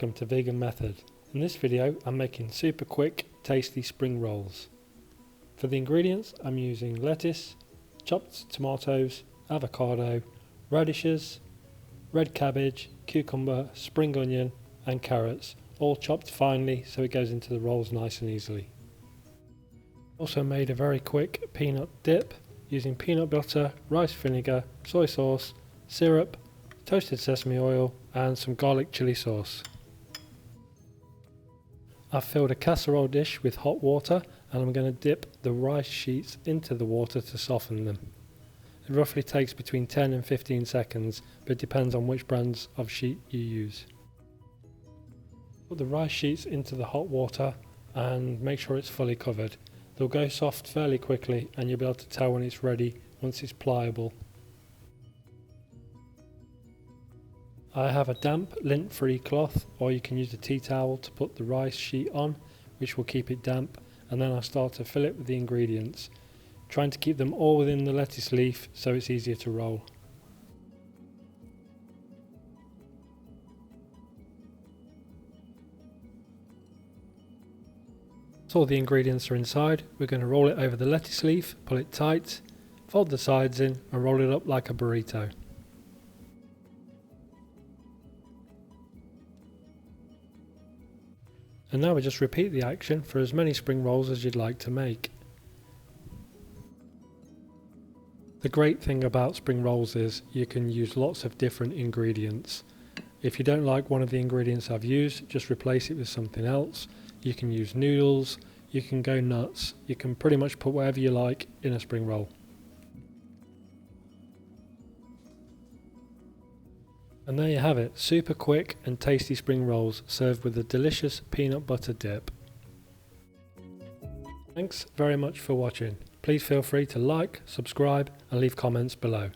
Welcome to Vegan Method. In this video I'm making super quick tasty spring rolls. For the ingredients I'm using lettuce, chopped tomatoes, avocado, radishes, red cabbage, cucumber, spring onion and carrots, all chopped finely so it goes into the rolls nice and easily. Also made a very quick peanut dip using peanut butter, rice vinegar, soy sauce, syrup, toasted sesame oil and some garlic chili sauce. I've filled a casserole dish with hot water and I'm going to dip the rice sheets into the water to soften them. It roughly takes between 10 and 15 seconds, but it depends on which brands of sheet you use. Put the rice sheets into the hot water and make sure it's fully covered. They'll go soft fairly quickly and you'll be able to tell when it's ready once it's pliable. I have a damp lint-free cloth, or you can use a tea towel to put the rice sheet on, which will keep it damp, and then I'll start to fill it with the ingredients, trying to keep them all within the lettuce leaf so it's easier to roll. Once all the ingredients are inside, we're going to roll it over the lettuce leaf, pull it tight, fold the sides in and roll it up like a burrito. And now we just repeat the action for as many spring rolls as you'd like to make. The great thing about spring rolls is you can use lots of different ingredients. If you don't like one of the ingredients I've used, just replace it with something else. You can use noodles, you can go nuts, you can pretty much put whatever you like in a spring roll. And there you have it, super quick and tasty spring rolls served with a delicious peanut butter dip. Thanks very much for watching. Please feel free to like, subscribe and leave comments below.